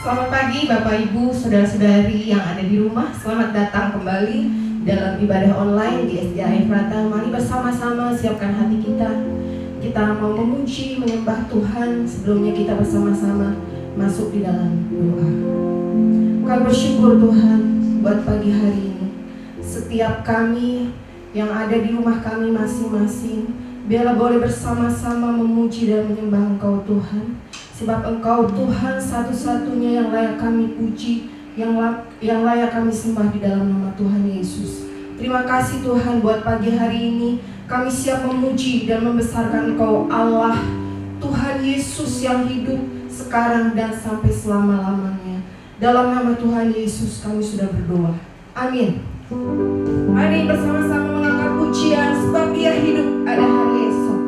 Selamat pagi Bapak Ibu, Saudara-saudari yang ada di rumah. Selamat datang kembali dalam ibadah online di SDA Efrata. Mari bersama-sama siapkan hati kita. Kita mau memuji, menyembah Tuhan. Sebelumnya kita bersama-sama masuk di dalam doa. Kami bersyukur Tuhan buat pagi hari ini. Setiap kami yang ada di rumah kami masing-masing, biarlah boleh bersama-sama memuji dan menyembah Engkau Tuhan. Sebab Engkau Tuhan satu-satunya yang layak kami puji, yang layak kami sembah di dalam nama Tuhan Yesus. Terima kasih Tuhan buat pagi hari ini. Kami siap memuji dan membesarkan Engkau Allah, Tuhan Yesus yang hidup sekarang dan sampai selama-lamanya. Dalam nama Tuhan Yesus kami sudah berdoa. Amin. Mari bersama-sama mengangkat pujian sebab Dia hidup, ada hari esok.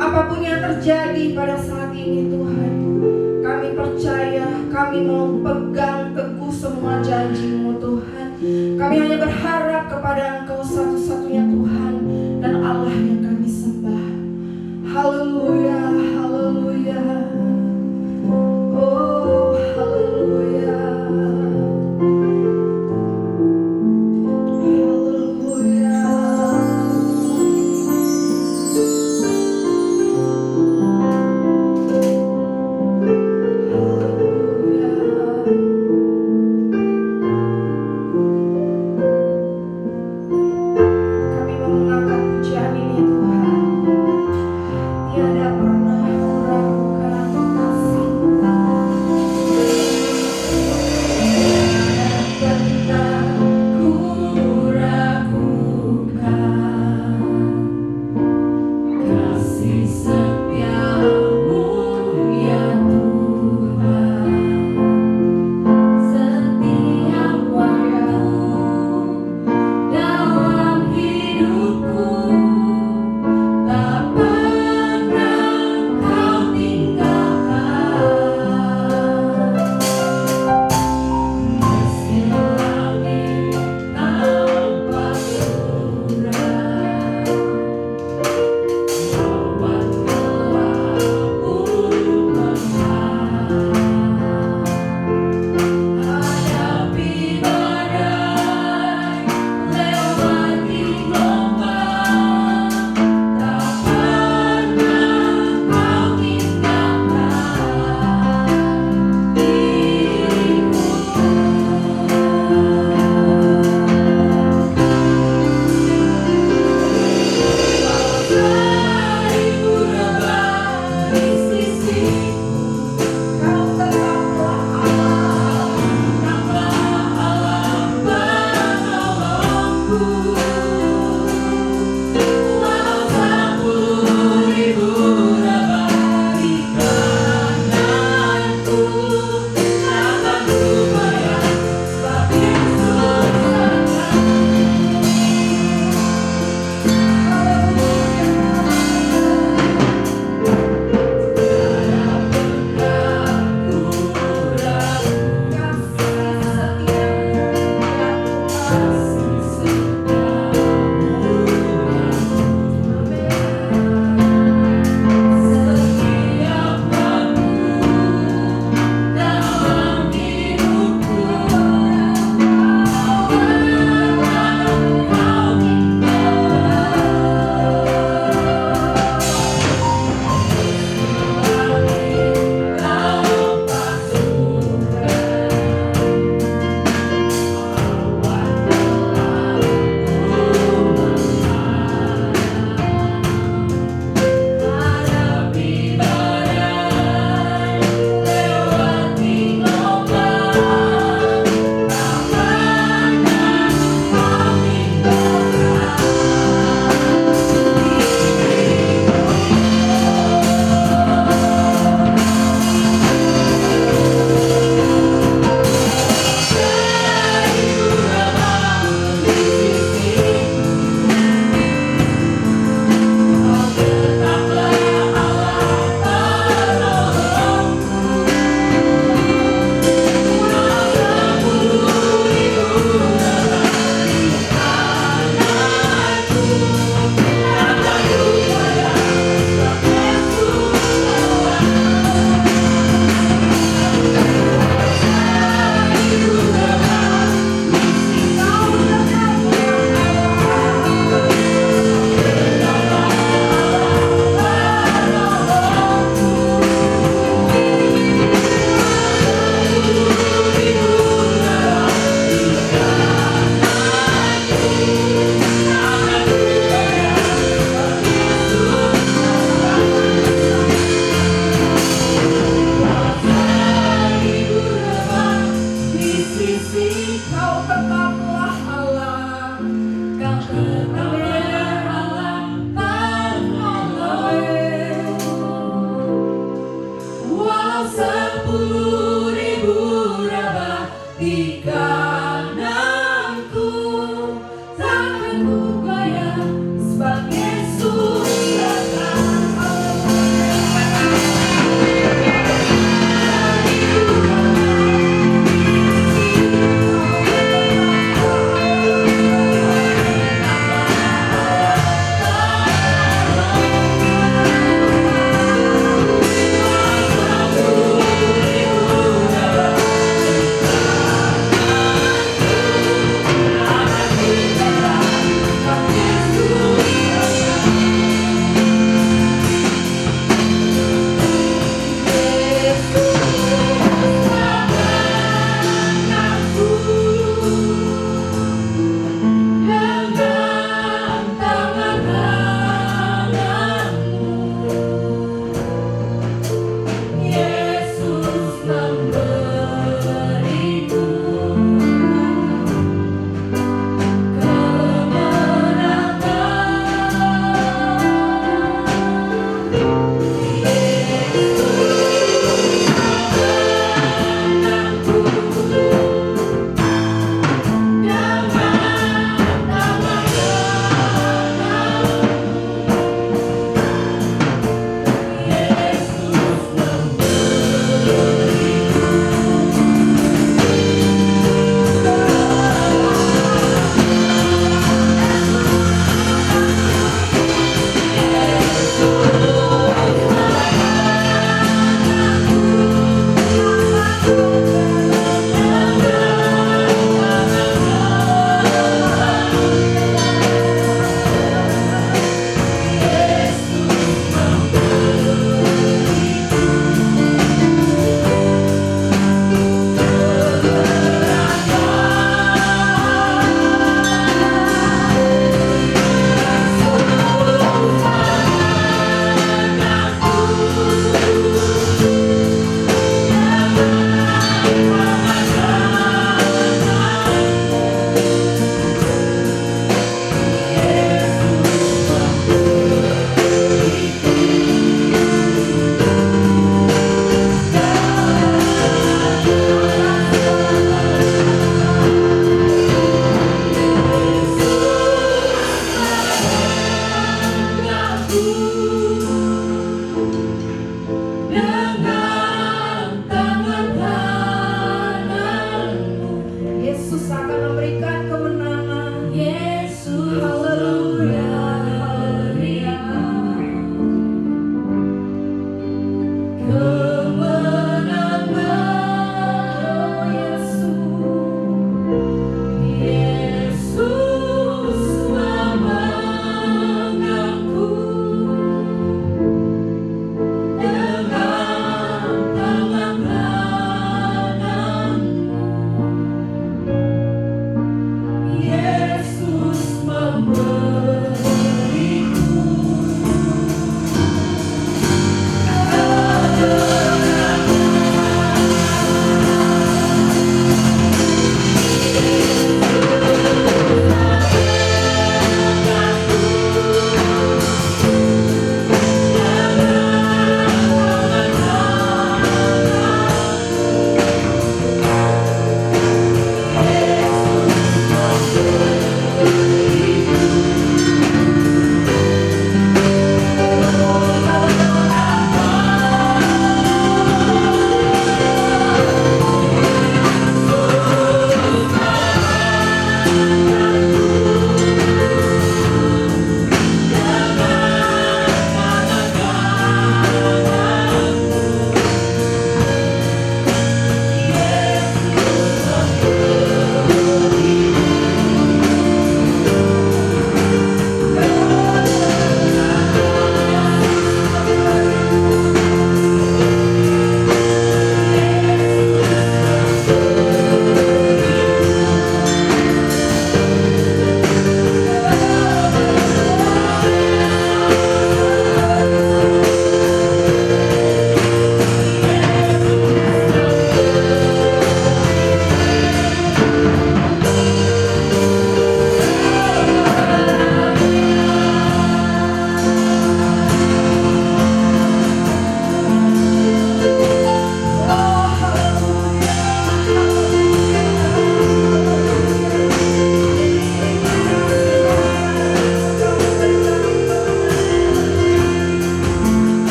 Apapun yang terjadi pada saat ini Tuhan, kami percaya, kami mau pegang teguh semua janji-Mu Tuhan. Kami hanya berharap kepada Engkau satu-satunya Tuhan dan Allah yang kami sembah. Haleluya, haleluya. Oh, haleluya.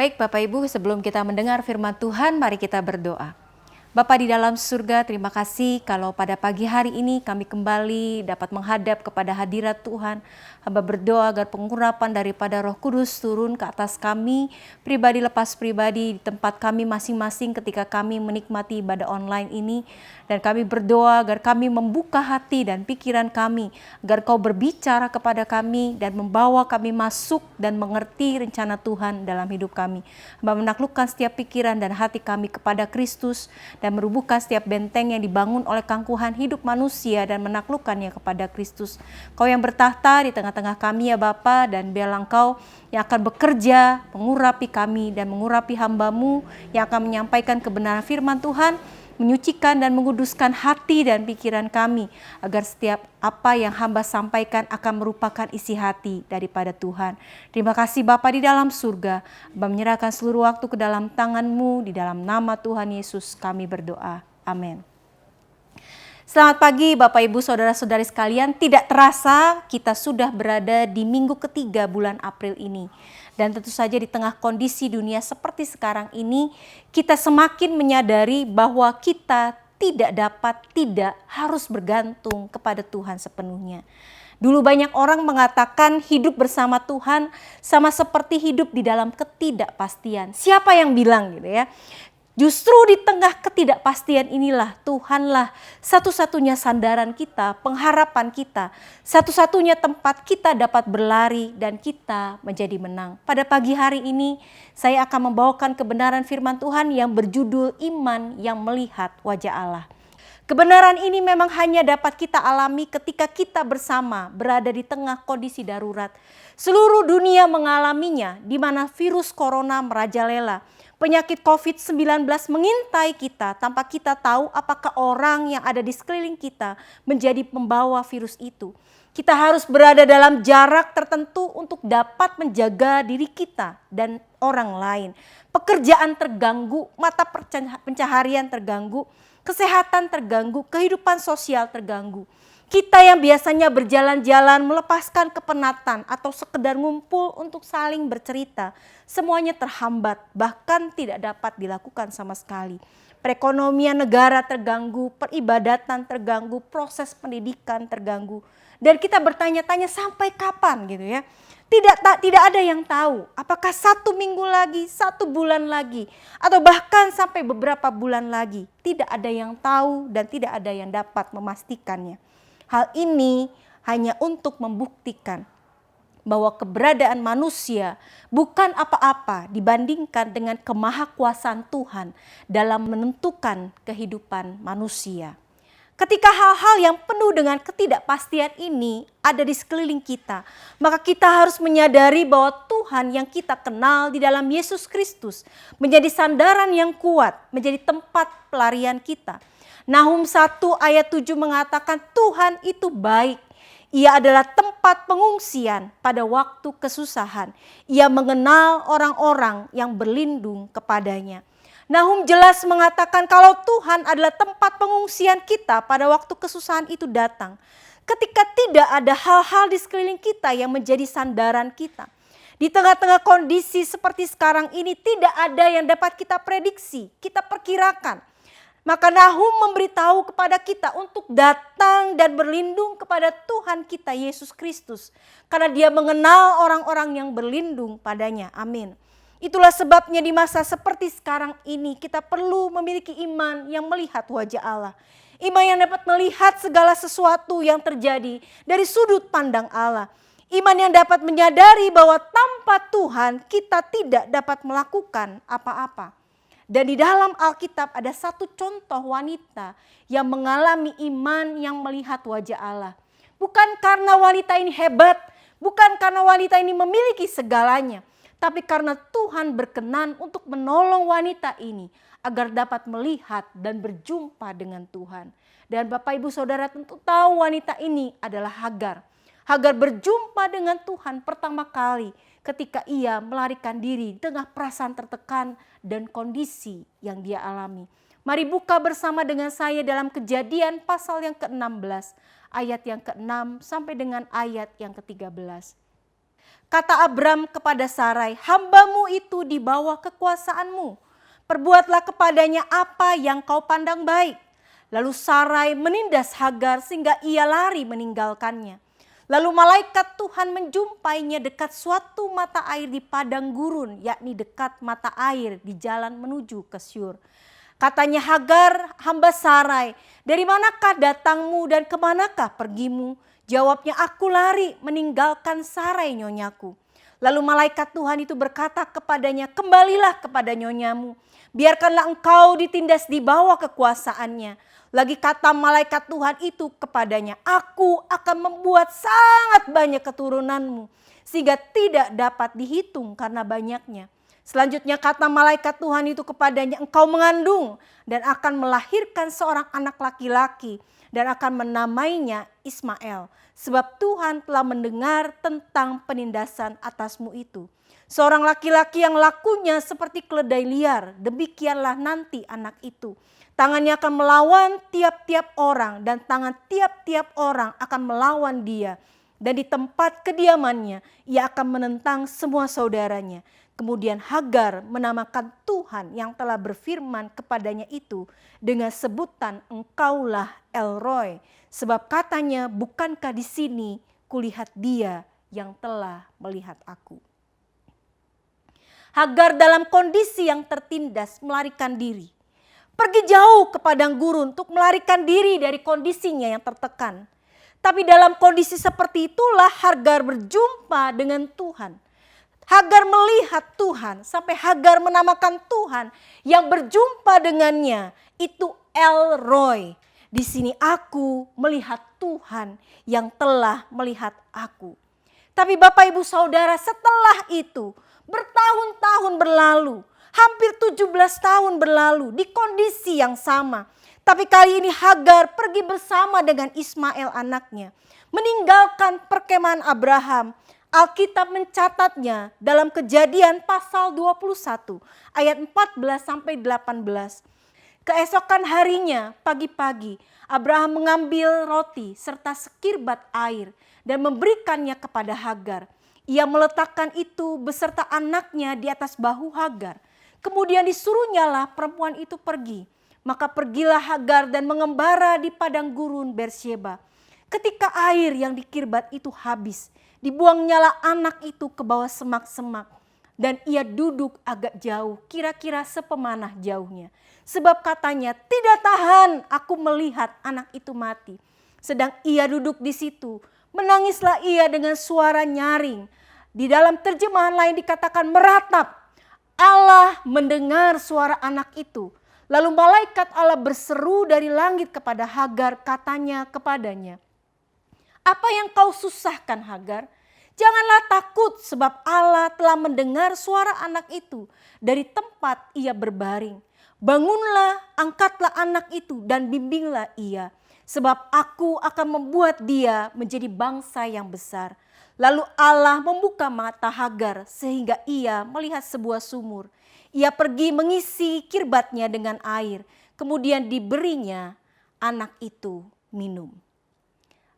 Baik Bapak Ibu, sebelum kita mendengar firman Tuhan, mari kita berdoa. Bapa di dalam surga, terima kasih kalau pada pagi hari ini kami kembali dapat menghadap kepada hadirat Tuhan. Hamba berdoa agar pengurapan daripada Roh Kudus turun ke atas kami, pribadi lepas pribadi di tempat kami masing-masing ketika kami menikmati ibadah online ini. Dan kami berdoa agar kami membuka hati dan pikiran kami, agar Kau berbicara kepada kami dan membawa kami masuk dan mengerti rencana Tuhan dalam hidup kami. Hamba menaklukkan setiap pikiran dan hati kami kepada Kristus, dan merubuhkan setiap benteng yang dibangun oleh kangkuhan hidup manusia dan menaklukkannya kepada Kristus. Kau yang bertahta di tengah-tengah kami ya Bapa, dan biarlah Engkau yang akan bekerja mengurapi kami dan mengurapi hamba-Mu yang akan menyampaikan kebenaran firman Tuhan, menyucikan dan menguduskan hati dan pikiran kami, agar setiap apa yang hamba sampaikan akan merupakan isi hati daripada Tuhan. Terima kasih Bapa di dalam surga, hamba menyerahkan seluruh waktu ke dalam tangan-Mu, di dalam nama Tuhan Yesus kami berdoa. Amin. Selamat pagi Bapak Ibu Saudara-saudari sekalian, tidak terasa kita sudah berada di minggu ketiga bulan April ini. Dan tentu saja di tengah kondisi dunia seperti sekarang ini, kita semakin menyadari bahwa kita tidak harus bergantung kepada Tuhan sepenuhnya. Dulu banyak orang mengatakan hidup bersama Tuhan sama seperti hidup di dalam ketidakpastian. Siapa yang bilang gitu ya? Justru di tengah ketidakpastian inilah Tuhanlah satu-satunya sandaran kita, pengharapan kita, satu-satunya tempat kita dapat berlari dan kita menjadi menang. Pada pagi hari ini saya akan membawakan kebenaran firman Tuhan yang berjudul Iman yang Melihat Wajah Allah. Kebenaran ini memang hanya dapat kita alami ketika kita bersama berada di tengah kondisi darurat. Seluruh dunia mengalaminya, di mana virus corona merajalela. Penyakit COVID-19 mengintai kita tanpa kita tahu apakah orang yang ada di sekeliling kita menjadi pembawa virus itu. Kita harus berada dalam jarak tertentu untuk dapat menjaga diri kita dan orang lain. Pekerjaan terganggu, mata pencaharian terganggu, kesehatan terganggu, kehidupan sosial terganggu. Kita yang biasanya berjalan-jalan melepaskan kepenatan atau sekedar ngumpul untuk saling bercerita, semuanya terhambat, bahkan tidak dapat dilakukan sama sekali. Perekonomian negara terganggu, peribadatan terganggu, proses pendidikan terganggu. Dan kita bertanya-tanya sampai kapan gitu ya. Tidak ada yang tahu apakah 1 minggu lagi, 1 bulan lagi, atau bahkan sampai beberapa bulan lagi. Tidak ada yang tahu dan tidak ada yang dapat memastikannya. Hal ini hanya untuk membuktikan bahwa keberadaan manusia bukan apa-apa dibandingkan dengan kemahakuasaan Tuhan dalam menentukan kehidupan manusia. Ketika hal-hal yang penuh dengan ketidakpastian ini ada di sekeliling kita, maka kita harus menyadari bahwa Tuhan yang kita kenal di dalam Yesus Kristus menjadi sandaran yang kuat, menjadi tempat pelarian kita. Nahum 1 ayat 7 mengatakan Tuhan itu baik. Ia adalah tempat pengungsian pada waktu kesusahan. Ia mengenal orang-orang yang berlindung kepadanya. Nahum jelas mengatakan kalau Tuhan adalah tempat pengungsian kita pada waktu kesusahan itu datang. Ketika tidak ada hal-hal di sekeliling kita yang menjadi sandaran kita. Di tengah-tengah kondisi seperti sekarang ini tidak ada yang dapat kita prediksi, kita perkirakan. Maka Nahum memberitahu kepada kita untuk datang dan berlindung kepada Tuhan kita Yesus Kristus. Karena Dia mengenal orang-orang yang berlindung padanya. Amin. Itulah sebabnya di masa seperti sekarang ini kita perlu memiliki iman yang melihat wajah Allah. Iman yang dapat melihat segala sesuatu yang terjadi dari sudut pandang Allah. Iman yang dapat menyadari bahwa tanpa Tuhan kita tidak dapat melakukan apa-apa. Dan di dalam Alkitab ada satu contoh wanita yang mengalami iman yang melihat wajah Allah. Bukan karena wanita ini hebat, bukan karena wanita ini memiliki segalanya. Tapi karena Tuhan berkenan untuk menolong wanita ini agar dapat melihat dan berjumpa dengan Tuhan. Dan Bapak Ibu Saudara tentu tahu wanita ini adalah Hagar. Hagar berjumpa dengan Tuhan pertama kali ketika ia melarikan diri di tengah perasaan tertekan dan kondisi yang dia alami. Mari buka bersama dengan saya dalam Kejadian pasal yang ke-16, ayat yang ke-6 sampai dengan ayat yang ke-13. Kata Abram kepada Sarai, "Hambamu itu di bawah kekuasaanmu. Perbuatlah kepadanya apa yang kau pandang baik." Lalu Sarai menindas Hagar sehingga ia lari meninggalkannya. Lalu malaikat Tuhan menjumpainya dekat suatu mata air di padang gurun, yakni dekat mata air di jalan menuju ke Syur. Katanya, "Hagar, hamba Sarai, dari manakah datangmu dan kemanakah pergimu?" Jawabnya, "Aku lari meninggalkan Sarai nyonyaku." Lalu malaikat Tuhan itu berkata kepadanya, "Kembalilah kepada nyonyamu, biarkanlah engkau ditindas di bawah kekuasaannya." Lagi kata malaikat Tuhan itu kepadanya, "Aku akan membuat sangat banyak keturunanmu, sehingga tidak dapat dihitung karena banyaknya." Selanjutnya kata malaikat Tuhan itu kepadanya, "Engkau mengandung dan akan melahirkan seorang anak laki-laki dan akan menamainya Ismail, sebab Tuhan telah mendengar tentang penindasan atasmu itu. Seorang laki-laki yang lakunya seperti keledai liar, demikianlah nanti anak itu. Tangannya akan melawan tiap-tiap orang dan tangan tiap-tiap orang akan melawan dia. Dan di tempat kediamannya ia akan menentang semua saudaranya." Kemudian Hagar menamakan Tuhan yang telah berfirman kepadanya itu dengan sebutan, "Engkaulah El Roi." Sebab katanya, "Bukankah di sini kulihat dia yang telah melihat aku." Hagar dalam kondisi yang tertindas melarikan diri. Pergi jauh ke padang gurun untuk melarikan diri dari kondisinya yang tertekan. Tapi dalam kondisi seperti itulah Hagar berjumpa dengan Tuhan. Hagar melihat Tuhan sampai Hagar menamakan Tuhan yang berjumpa dengannya itu El Roi. Di sini aku melihat Tuhan yang telah melihat aku. Tapi Bapak Ibu Saudara, setelah itu bertahun-tahun berlalu, hampir 17 tahun berlalu di kondisi yang sama. Tapi kali ini Hagar pergi bersama dengan Ismail anaknya, meninggalkan perkemahan Abraham. Alkitab mencatatnya dalam Kejadian pasal 21 ayat 14 sampai 18. Keesokan harinya pagi-pagi Abraham mengambil roti serta sekirbat air dan memberikannya kepada Hagar. Ia meletakkan itu beserta anaknya di atas bahu Hagar. Kemudian disuruhnyalah perempuan itu pergi. Maka pergilah Hagar dan mengembara di padang gurun Beersheba. Ketika air yang dikirbat itu habis, dibuangnyalah anak itu ke bawah semak-semak. Dan ia duduk agak jauh, kira-kira sepemanah jauhnya. Sebab katanya, "Tidak tahan aku melihat anak itu mati." Sedang ia duduk di situ, menangislah ia dengan suara nyaring. Di dalam terjemahan lain dikatakan meratap. Allah mendengar suara anak itu. Lalu malaikat Allah berseru dari langit kepada Hagar, katanya kepadanya, "Apa yang kau susahkan Hagar? Janganlah takut, sebab Allah telah mendengar suara anak itu dari tempat ia berbaring. Bangunlah, angkatlah anak itu dan bimbinglah ia, sebab aku akan membuat dia menjadi bangsa yang besar." Lalu Allah membuka mata Hagar sehingga ia melihat sebuah sumur. Ia pergi mengisi kirbatnya dengan air, kemudian diberinya anak itu minum.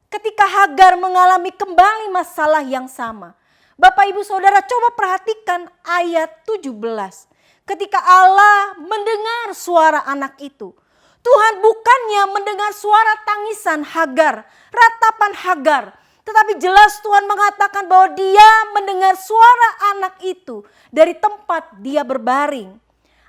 Ketika Hagar mengalami kembali masalah yang sama, Bapak Ibu Saudara coba perhatikan ayat 17. Ketika Allah mendengar suara anak itu, Tuhan bukannya mendengar suara tangisan Hagar, ratapan Hagar, tetapi jelas Tuhan mengatakan bahwa dia mendengar suara anak itu dari tempat dia berbaring.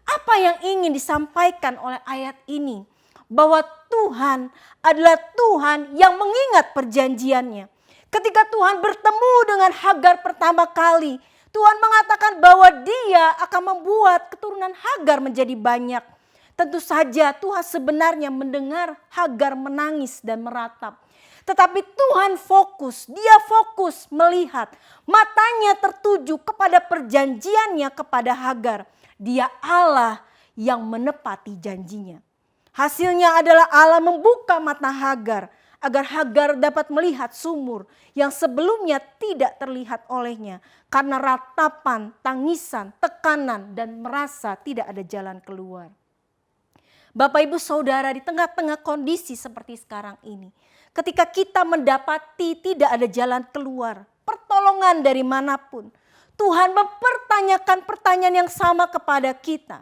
Apa yang ingin disampaikan oleh ayat ini? Bahwa Tuhan adalah Tuhan yang mengingat perjanjiannya. Ketika Tuhan bertemu dengan Hagar pertama kali, Tuhan mengatakan bahwa dia akan membuat keturunan Hagar menjadi banyak. Tentu saja Tuhan sebenarnya mendengar Hagar menangis dan meratap. Tetapi Tuhan fokus, dia fokus melihat, matanya tertuju kepada perjanjiannya kepada Hagar. Dia Allah yang menepati janjinya. Hasilnya adalah Allah membuka mata Hagar agar Hagar dapat melihat sumur yang sebelumnya tidak terlihat olehnya karena ratapan, tangisan, tekanan dan merasa tidak ada jalan keluar. Bapak Ibu Saudara, di tengah-tengah kondisi seperti sekarang ini, ketika kita mendapati tidak ada jalan keluar, pertolongan pertolongan dari manapun. Tuhan mempertanyakan pertanyaan yang sama kepada kita.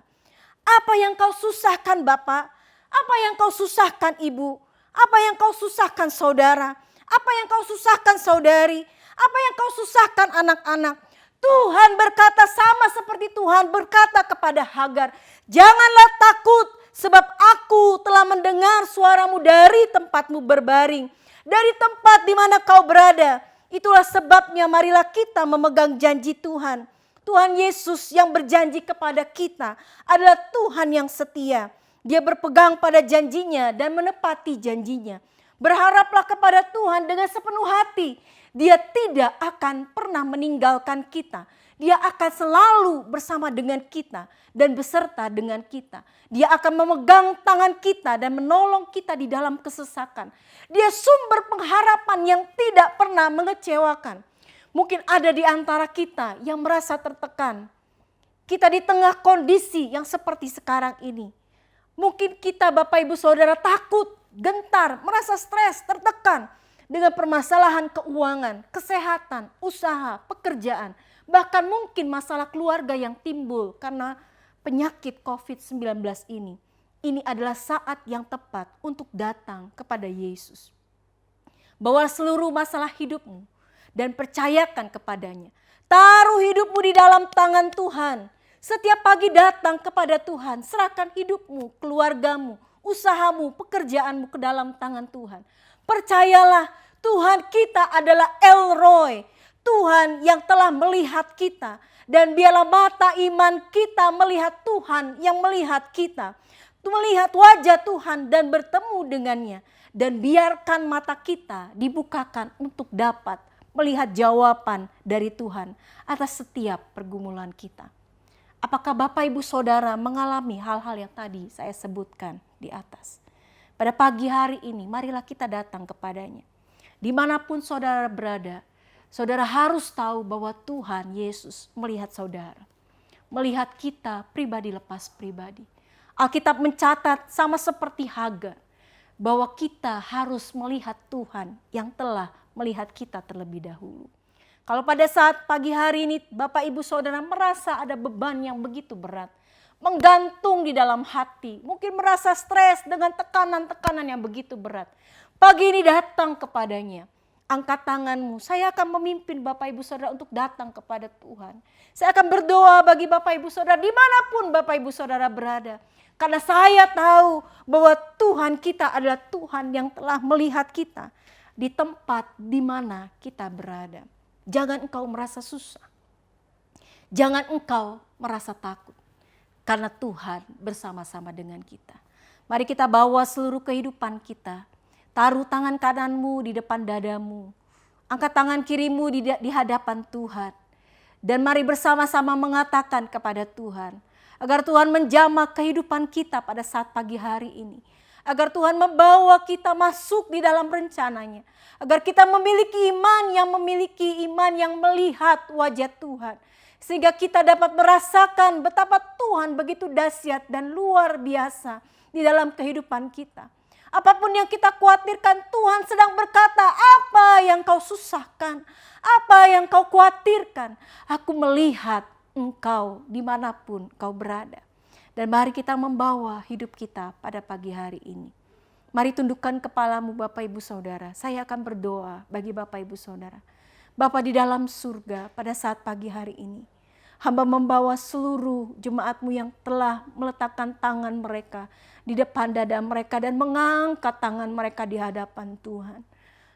Apa yang kau susahkan Bapak? Apa yang kau susahkan Ibu? Apa yang kau susahkan saudara? Apa yang kau susahkan saudari? Apa yang kau susahkan anak-anak? Tuhan berkata sama seperti Tuhan berkata kepada Hagar. Janganlah takut sebab aku telah mendengar suaramu dari tempatmu berbaring. Dari tempat di mana kau berada. Itulah sebabnya marilah kita memegang janji Tuhan. Tuhan Yesus yang berjanji kepada kita adalah Tuhan yang setia. Dia berpegang pada janjinya dan menepati janjinya. Berharaplah kepada Tuhan dengan sepenuh hati. Dia tidak akan pernah meninggalkan kita. Dia akan selalu bersama dengan kita dan beserta dengan kita. Dia akan memegang tangan kita dan menolong kita di dalam kesesakan. Dia sumber pengharapan yang tidak pernah mengecewakan. Mungkin ada di antara kita yang merasa tertekan. Kita di tengah kondisi yang seperti sekarang ini. Mungkin kita Bapak Ibu Saudara takut, gentar, merasa stres, tertekan dengan permasalahan keuangan, kesehatan, usaha, pekerjaan. Bahkan mungkin masalah keluarga yang timbul karena penyakit COVID-19 ini. Ini adalah saat yang tepat untuk datang kepada Yesus. Bawa seluruh masalah hidupmu dan percayakan kepadanya. Taruh hidupmu di dalam tangan Tuhan. Setiap pagi datang kepada Tuhan, serahkan hidupmu, keluargamu, usahamu, pekerjaanmu ke dalam tangan Tuhan. Percayalah Tuhan kita adalah El Roy, Tuhan yang telah melihat kita. Dan biarlah mata iman kita melihat Tuhan yang melihat kita. Melihat wajah Tuhan dan bertemu dengannya. Dan biarkan mata kita dibukakan untuk dapat melihat jawaban dari Tuhan atas setiap pergumulan kita. Apakah Bapak Ibu Saudara mengalami hal-hal yang tadi saya sebutkan di atas? Pada pagi hari ini marilah kita datang kepadanya. Dimanapun saudara berada, saudara harus tahu bahwa Tuhan Yesus melihat saudara. Melihat kita pribadi lepas pribadi. Alkitab mencatat sama seperti Hagar, bahwa kita harus melihat Tuhan yang telah melihat kita terlebih dahulu. Kalau pada saat pagi hari ini Bapak Ibu Saudara merasa ada beban yang begitu berat, menggantung di dalam hati, mungkin merasa stres dengan tekanan-tekanan yang begitu berat. Pagi ini datang kepadanya, angkat tanganmu, saya akan memimpin Bapak Ibu Saudara untuk datang kepada Tuhan. Saya akan berdoa bagi Bapak Ibu Saudara dimanapun Bapak Ibu Saudara berada. Karena saya tahu bahwa Tuhan kita adalah Tuhan yang telah melihat kita di tempat di mana kita berada. Jangan engkau merasa susah. Jangan engkau merasa takut. Karena Tuhan bersama-sama dengan kita. Mari kita bawa seluruh kehidupan kita. Taruh tangan kananmu di depan dadamu. Angkat tangan kirimu di hadapan Tuhan. Dan mari bersama-sama mengatakan kepada Tuhan. Agar Tuhan menjamah kehidupan kita pada saat pagi hari ini. Agar Tuhan membawa kita masuk di dalam rencananya. Agar kita memiliki iman yang melihat wajah Tuhan. Sehingga kita dapat merasakan betapa Tuhan begitu dahsyat dan luar biasa di dalam kehidupan kita. Apapun yang kita khawatirkan, Tuhan sedang berkata, apa yang kau susahkan, apa yang kau khawatirkan, aku melihat engkau dimanapun kau berada. Dan mari kita membawa hidup kita pada pagi hari ini. Mari tundukkan kepalamu Bapak Ibu Saudara. Saya akan berdoa bagi Bapak Ibu Saudara. Bapa di dalam surga pada saat pagi hari ini. Hamba membawa seluruh jemaatmu yang telah meletakkan tangan mereka di depan dada mereka dan mengangkat tangan mereka di hadapan Tuhan.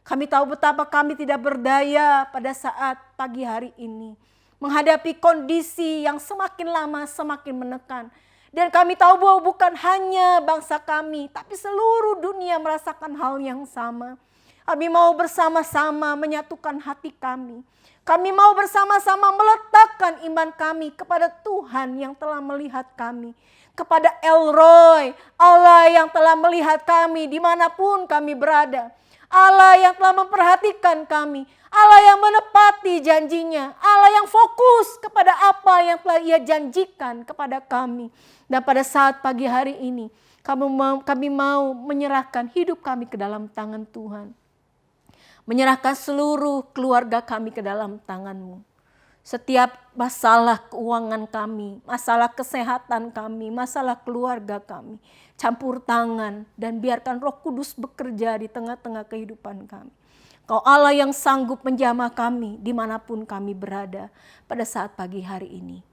Kami tahu betapa kami tidak berdaya pada saat pagi hari ini. Menghadapi kondisi yang semakin lama semakin menekan. Dan kami tahu bahwa bukan hanya bangsa kami, tapi seluruh dunia merasakan hal yang sama. Kami mau bersama-sama menyatukan hati kami. Kami mau bersama-sama meletakkan iman kami kepada Tuhan yang telah melihat kami. Kepada El Roy, Allah yang telah melihat kami dimanapun kami berada. Allah yang telah memperhatikan kami. Allah yang menepati janjinya. Allah yang fokus kepada apa yang telah Ia janjikan kepada kami. Dan pada saat pagi hari ini, kami mau menyerahkan hidup kami ke dalam tangan Tuhan. menyerahkan seluruh keluarga kami ke dalam tangan-Mu. Setiap masalah keuangan kami, masalah kesehatan kami, masalah keluarga kami, campur tangan dan biarkan Roh Kudus bekerja di tengah-tengah kehidupan kami. Kau Allah yang sanggup menjamah kami dimanapun kami berada pada saat pagi hari ini.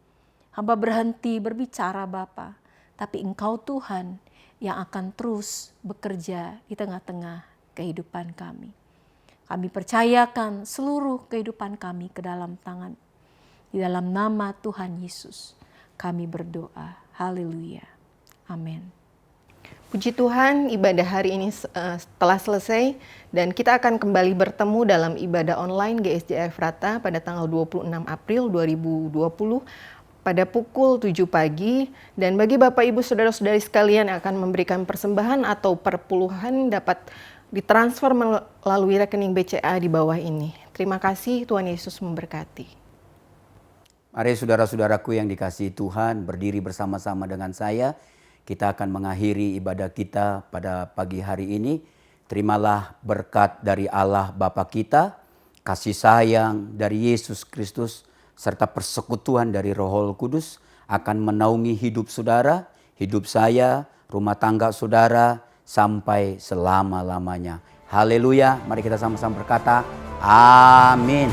Hamba berhenti berbicara Bapa, tapi Engkau Tuhan yang akan terus bekerja di tengah-tengah kehidupan kami. Kami percayakan seluruh kehidupan kami ke dalam tangan. Di dalam nama Tuhan Yesus kami berdoa. Haleluya. Amin. Puji Tuhan, ibadah hari ini telah selesai dan kita akan kembali bertemu dalam ibadah online GSJ Efrata pada tanggal 26 April 2020 pada pukul 7 pagi. Dan bagi Bapak Ibu Saudara-saudari sekalian yang akan memberikan persembahan atau perpuluhan dapat ditransfer melalui rekening BCA di bawah ini. Terima kasih, Tuhan Yesus memberkati. Mari saudara-saudaraku yang dikasihi Tuhan, berdiri bersama-sama dengan saya. Kita akan mengakhiri ibadah kita pada pagi hari ini. Terimalah berkat dari Allah Bapa kita, kasih sayang dari Yesus Kristus, serta persekutuan dari Roh Kudus akan menaungi hidup saudara, hidup saya, rumah tangga saudara, sampai selama-lamanya. Haleluya, mari kita sama-sama berkata, amin.